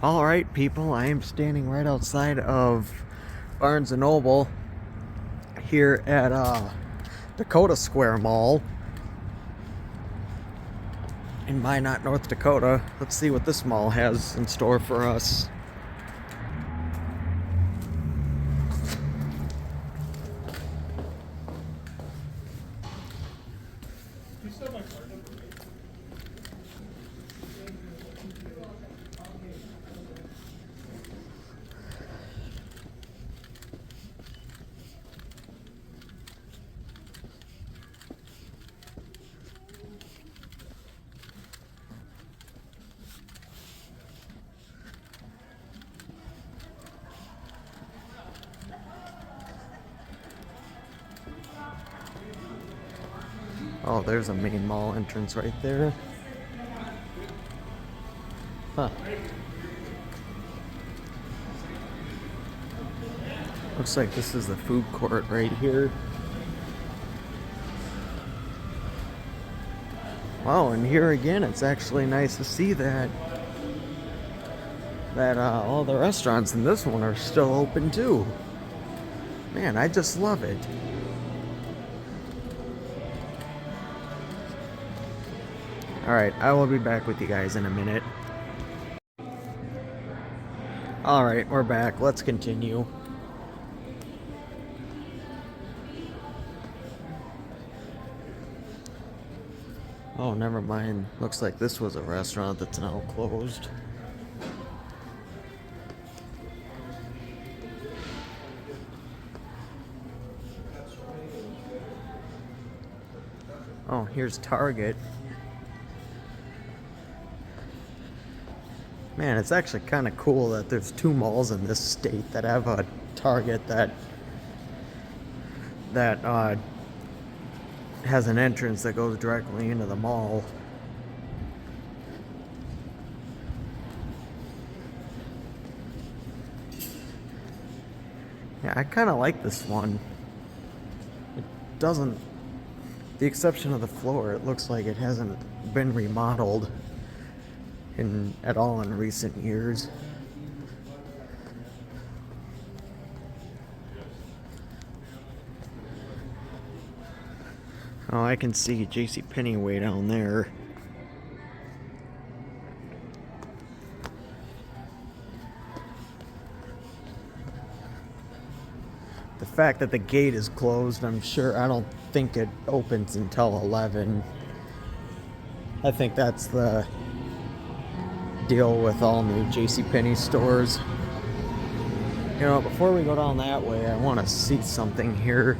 Alright people, I am standing right outside of Barnes & Noble here at Dakota Square Mall in Minot, North Dakota. Let's see what this mall has in store for us. Oh, there's a main mall entrance right there. Huh. Looks like this is the food court right here. Wow, and here again, it's actually nice to see that all the restaurants in this one are still open too. Man, I just love it. Alright, I will be back with you guys in a minute. Alright, we're back. Let's continue. Oh, never mind. Looks like this was a restaurant that's now closed. Oh, here's Target. Man, it's actually kind of cool that there's two malls in this state that have a Target that has an entrance that goes directly into the mall. Yeah, I kind of like this one. It doesn't, the exception of the floor, it looks like it hasn't been remodeled at all in recent years. Oh, I can see JCPenney way down there. The fact that the gate is closed, I don't think it opens until 11. I think that's the deal with all new JCPenney stores. You know, before we go down that way, I want to see something here.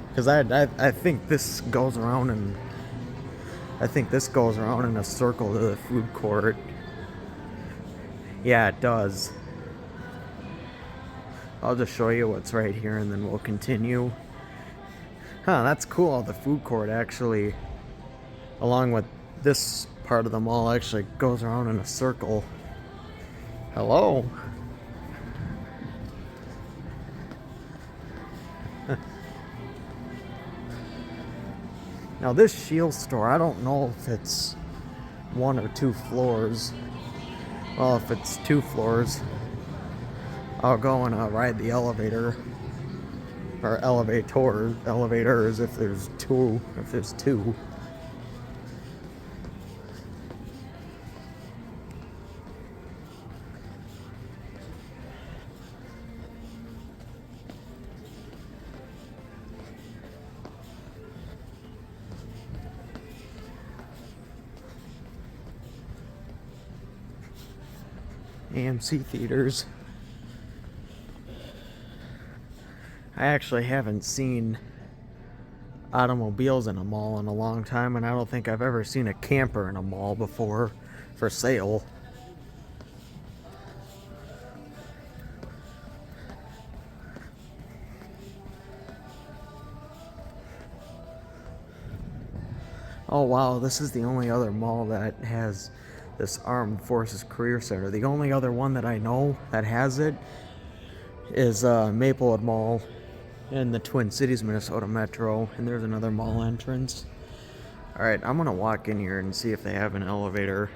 Because I think this goes around in a circle to the food court. Yeah, it does. I'll just show you what's right here and then we'll continue. Huh, that's cool. The food court actually, along with this part of the mall, actually goes around in a circle. Hello. Now this Shield store, I don't know if it's 1 or 2 floors. Well, if it's 2 floors, I'll go and ride the elevator. Or elevators if there's 2. AMC theaters. I actually haven't seen automobiles in a mall in a long time, and I don't think I've ever seen a camper in a mall before for sale. Oh wow, this is the only other mall that has this Armed Forces Career Center. The only other one that I know that has it is Maplewood Mall in the Twin Cities, Minnesota Metro, and there's another mall entrance. Alright, I'm gonna walk in here and see if they have an elevator.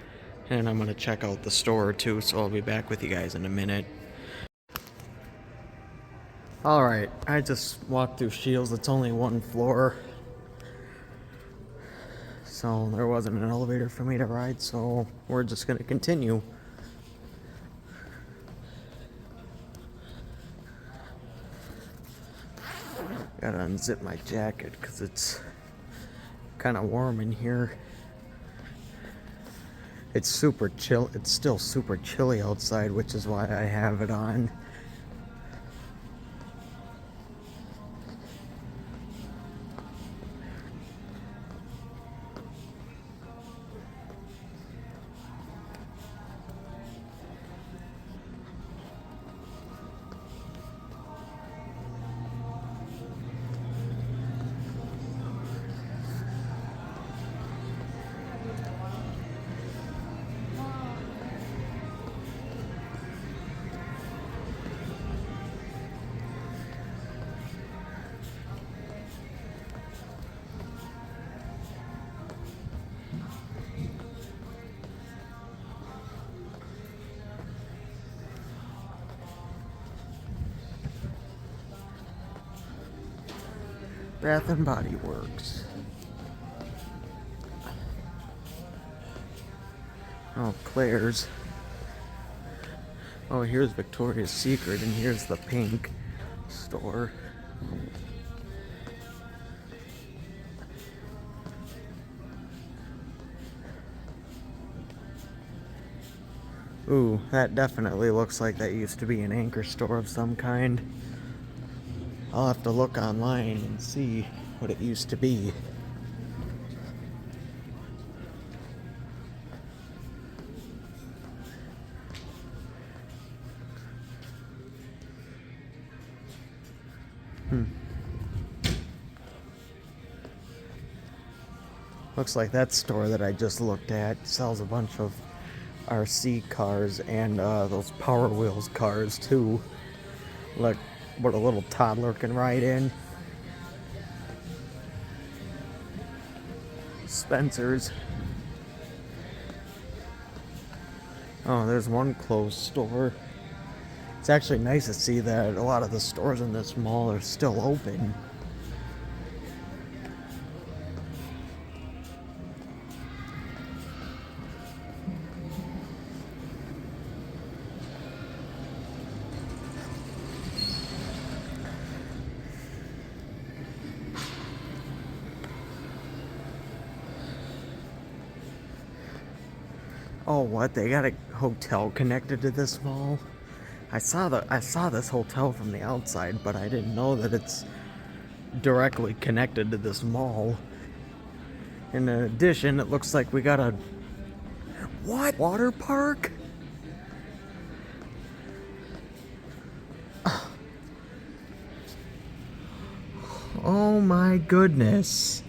And I'm gonna check out the store too, so I'll be back with you guys in a minute. Alright, I just walked through Shields. It's only one floor. So there wasn't an elevator for me to ride, so we're just gonna continue. Gotta unzip my jacket because it's kind of warm in here. It's super chill. It's still super chilly outside, which is why I have it on. Bath and Body Works. Oh, Claire's. Oh, here's Victoria's Secret, and here's the pink store. Ooh, that definitely looks like that used to be an anchor store of some kind. I'll have to look online and see what it used to be. Looks like that store that I just looked at sells a bunch of RC cars and those Power Wheels cars too. Look what a little toddler can ride in. Spencer's. Oh, there's one closed store. It's actually nice to see that a lot of the stores in this mall are still open. Oh, what? They got a hotel connected to this mall? I saw this hotel from the outside, but I didn't know that it's directly connected to this mall. In addition, it looks like we got a what? Water park? Oh my goodness.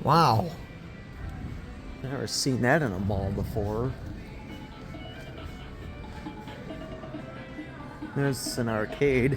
Wow. Never seen that in a mall before. There's an arcade.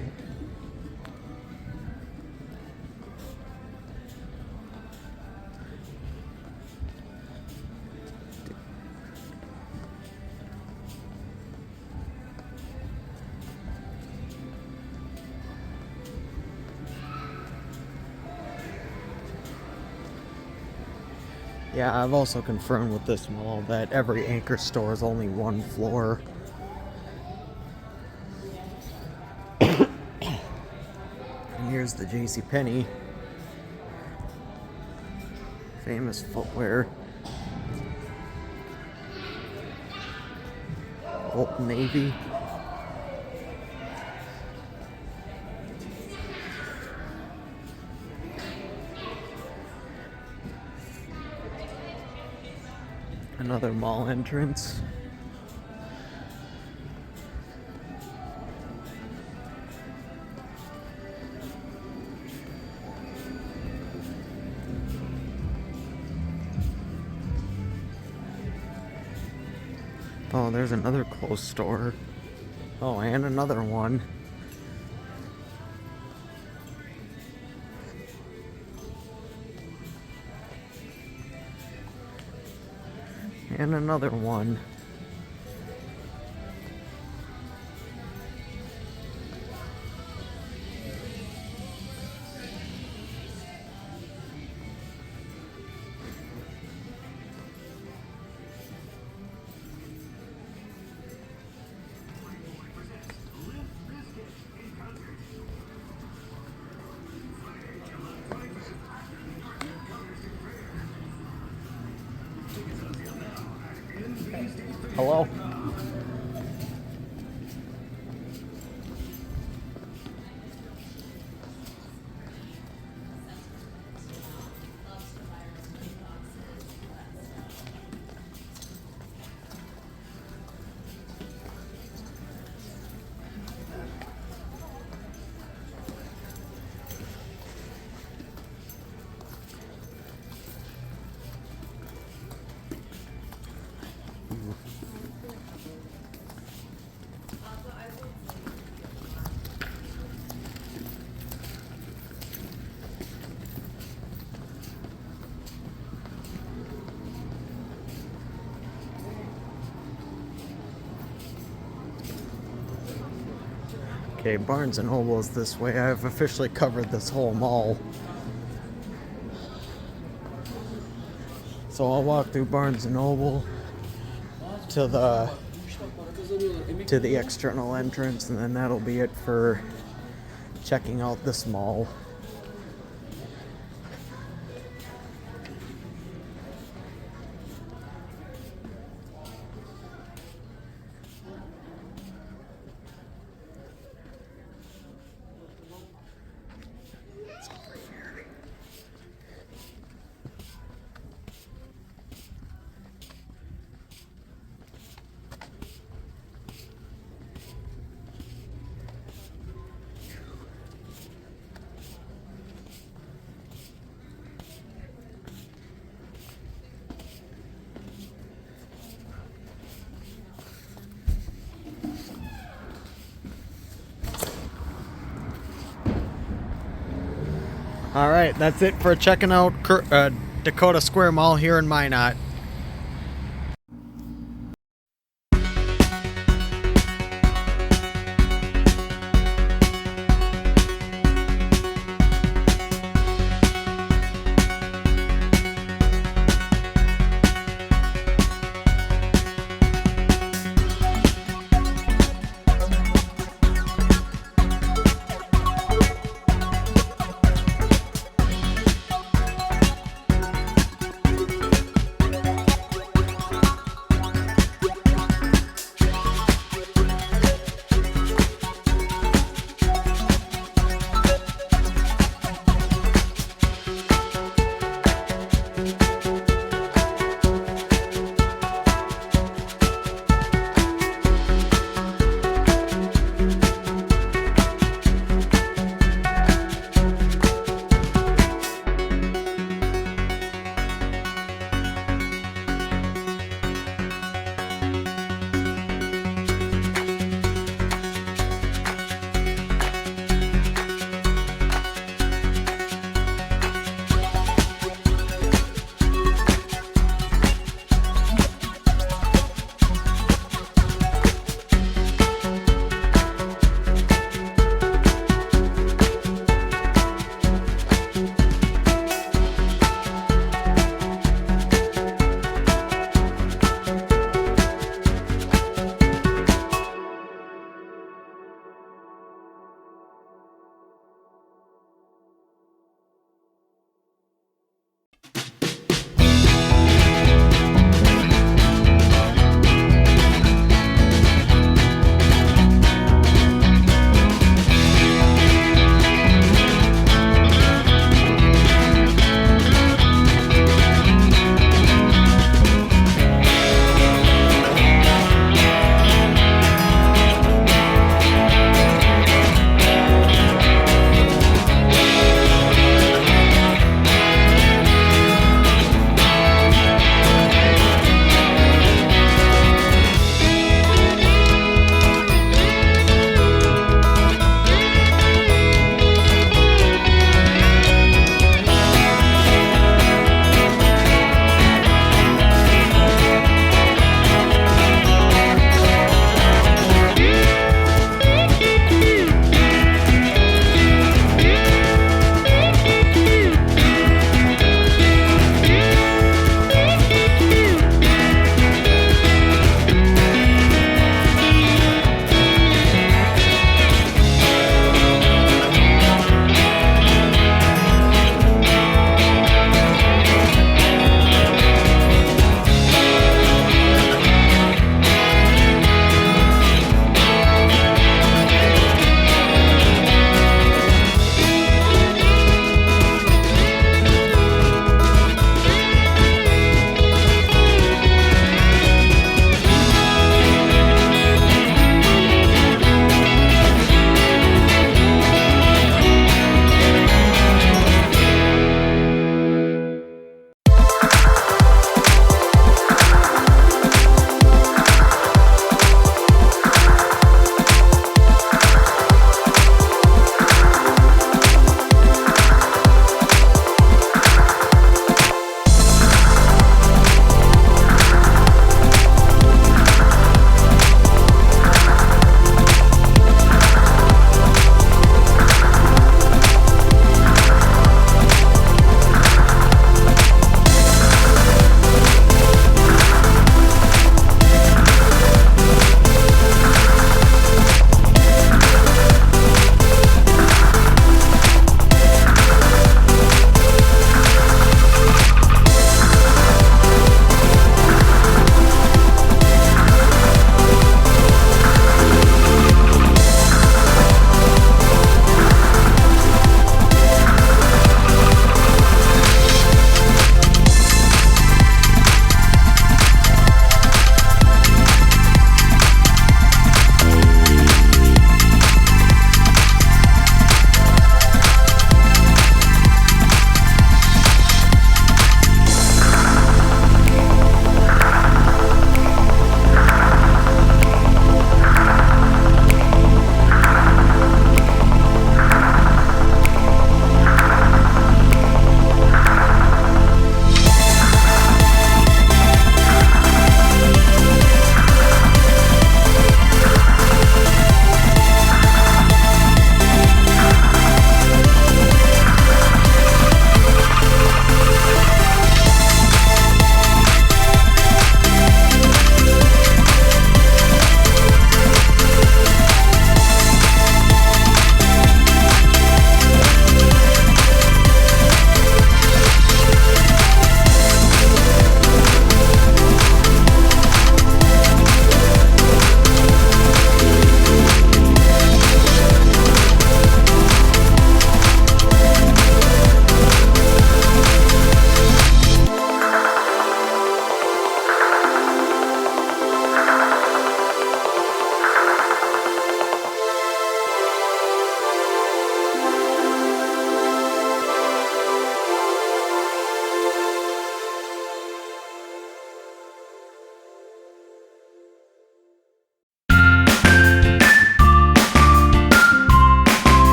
Yeah, I've also confirmed with this mall that every anchor store is only one floor. And here's the JCPenney. Famous footwear. Old Navy. Another mall entrance. Oh, there's another closed store. Oh, and another one. And another one. Hello? Okay, Barnes & Noble is this way. I've officially covered this whole mall. So I'll walk through Barnes & Noble to the external entrance, and then that'll be it for checking out this mall. Alright, that's it for checking out Dakota Square Mall here in Minot.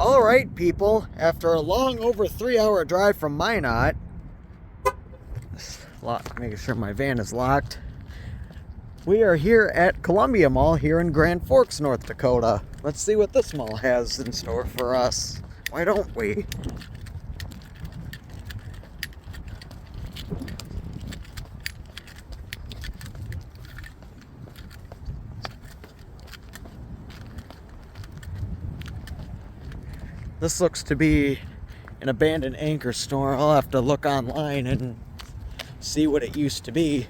All right, people, after a long over 3-hour drive from Minot, making sure my van is locked, we are here at Columbia Mall here in Grand Forks, North Dakota. Let's see what this mall has in store for us. Why don't we? This looks to be an abandoned anchor store. I'll have to look online and see what it used to be.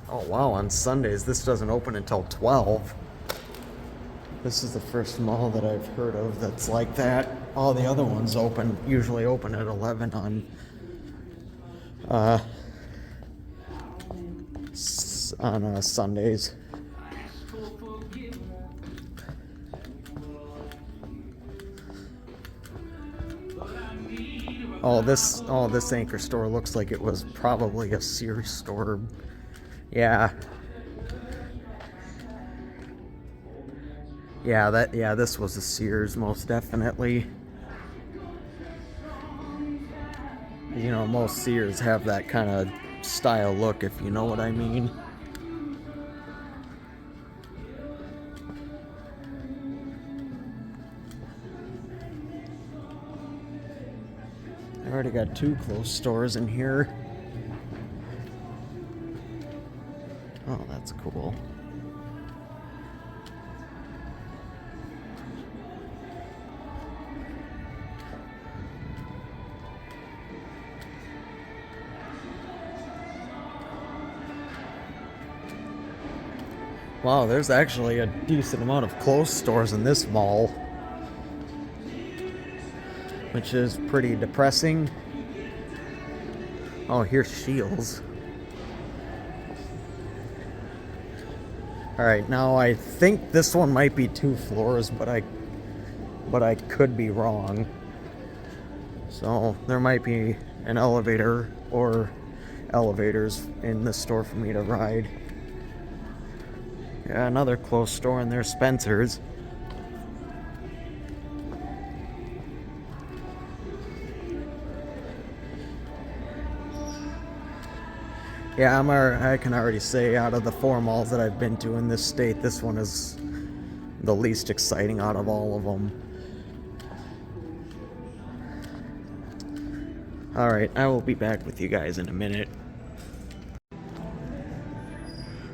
Oh wow, on Sundays this doesn't open until 12. This is the first mall that I've heard of that's like that. All the other ones usually open at 11 on Sundays. This anchor store looks like it was probably a Sears store. Yeah. Yeah, this was a Sears, most definitely. You know, most Sears have that kind of style look, if you know what I mean. I already got 2 closed stores in here. Oh, that's cool. Wow, there's actually a decent amount of closed stores in this mall, which is pretty depressing. Oh, here's Shields. Alright, now I think this one might be 2 floors, but I could be wrong. So there might be an elevator or elevators in this store for me to ride. Yeah, another closed store in there, Spencer's. Yeah, I can already say out of the 4 malls that I've been to in this state, this one is the least exciting out of all of them. Alright, I will be back with you guys in a minute.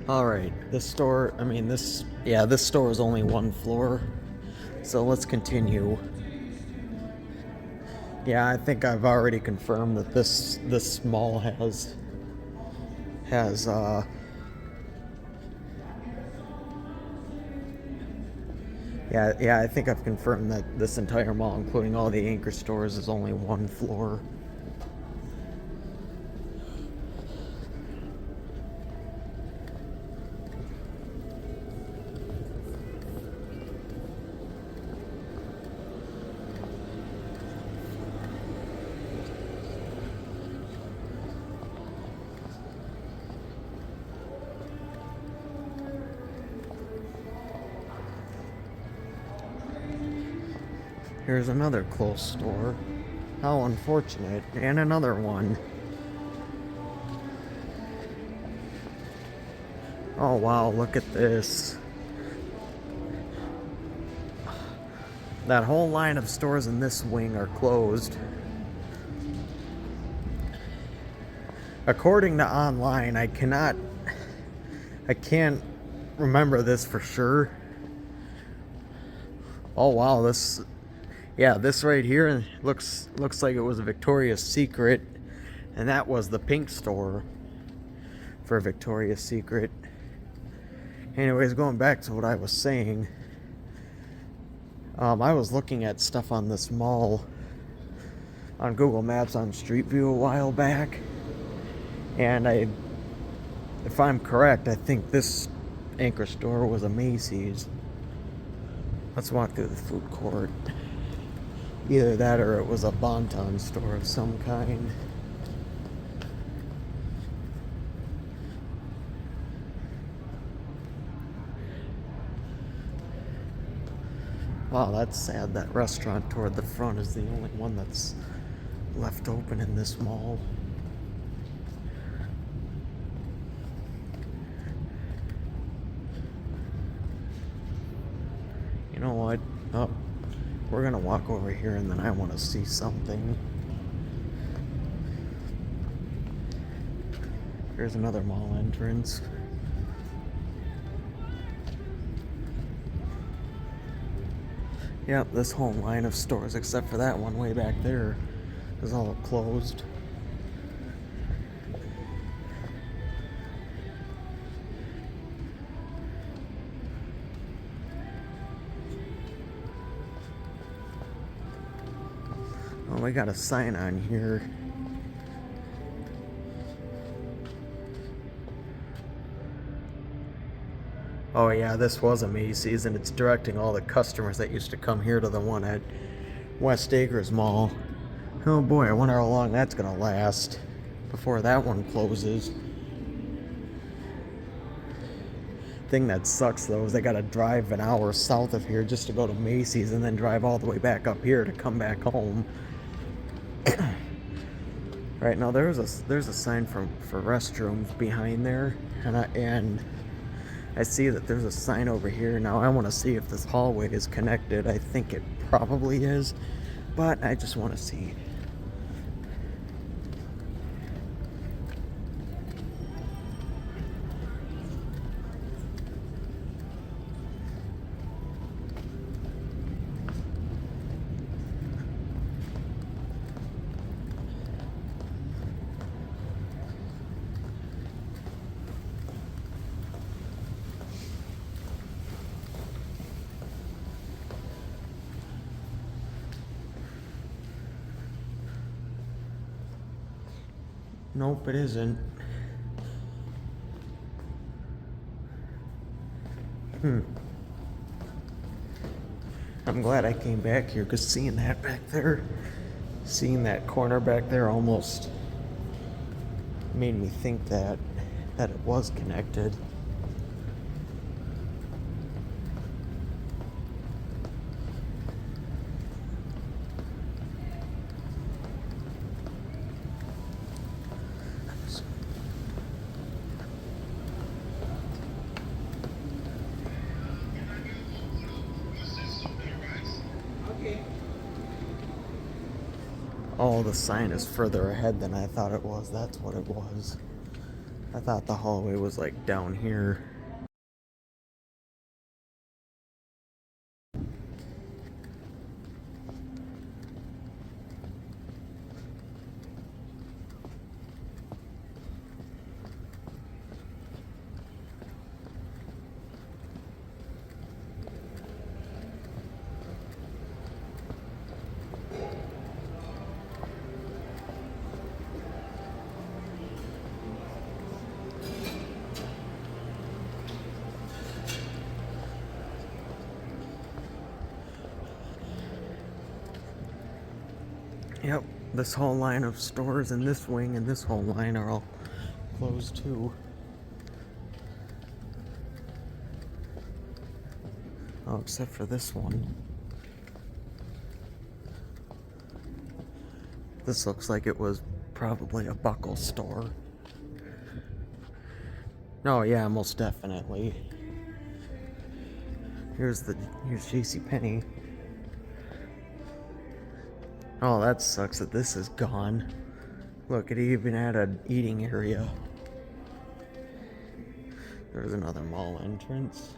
Alright, this store is only 1 floor. So let's continue. Yeah, I think I've already confirmed that this mall has I think I've confirmed that this entire mall, including all the anchor stores, is only 1 floor. Here's another closed store. How unfortunate. And another one. Oh wow, look at this. That whole line of stores in this wing are closed. According to online, I can't remember this for sure. Oh wow, this right here looks like it was a Victoria's Secret, and that was the pink store for Victoria's Secret. Anyways, going back to what I was saying, I was looking at stuff on this mall on Google Maps on Street View a while back, and if I'm correct, I think this anchor store was a Macy's. Let's walk through the food court. Either that or it was a Bon-Ton store of some kind. Wow, that's sad. That restaurant toward the front is the only one that's left open in this mall. You know what? Oh, we're gonna walk over here and then I want to see something. Here's another mall entrance. Yep, this whole line of stores, except for that one way back there, is all closed. Oh, we got a sign on here. Oh yeah, this was a Macy's, and it's directing all the customers that used to come here to the one at West Acres Mall. Oh boy, I wonder how long that's gonna last before that one closes. Thing that sucks though is they gotta drive an hour south of here just to go to Macy's and then drive all the way back up here to come back home. Right now there's a sign for restrooms behind there, and I see that there's a sign over here. Now I want to see if this hallway is connected. I think it probably is, but I just want to see. Nope, it isn't. I'm glad I came back here, because seeing that back there, seeing that corner back there almost made me think that it was connected. Oh, the sign is further ahead than I thought it was. That's what it was. I thought the hallway was like down here. Yep, this whole line of stores in this wing and this whole line are all closed too. Oh, except for this one. This looks like it was probably a buckle store. Oh yeah, most definitely. Here's JCPenney. Oh, that sucks that this is gone. Look, it even had an eating area. There's another mall entrance.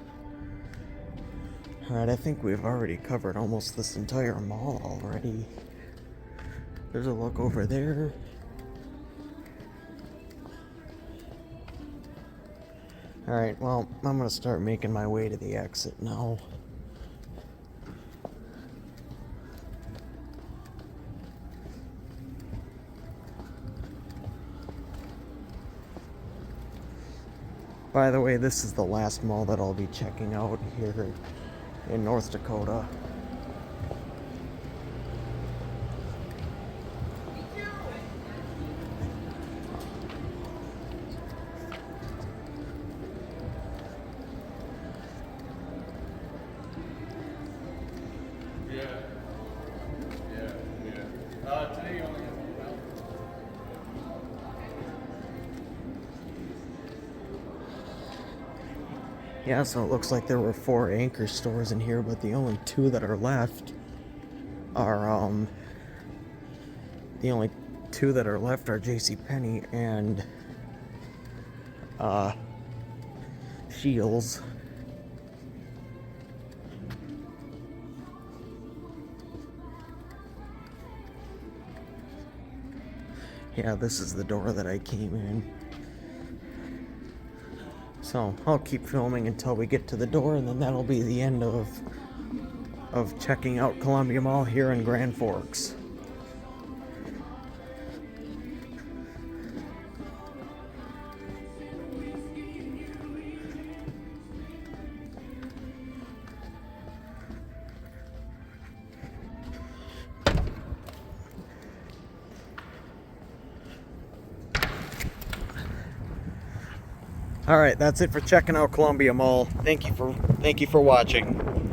Alright, I think we've already covered almost this entire mall already. There's a look over there. Alright, well, I'm gonna start making my way to the exit now. By the way, this is the last mall that I'll be checking out here in North Dakota. Yeah, so it looks like there were 4 anchor stores in here, but the only 2 that are left are, the only 2 that are left are JCPenney and, Shields. Yeah, this is the door that I came in. So I'll keep filming until we get to the door, and then that'll be the end of checking out Columbia Mall here in Grand Forks. All right, that's it for checking out Columbia Mall. Thank you for watching.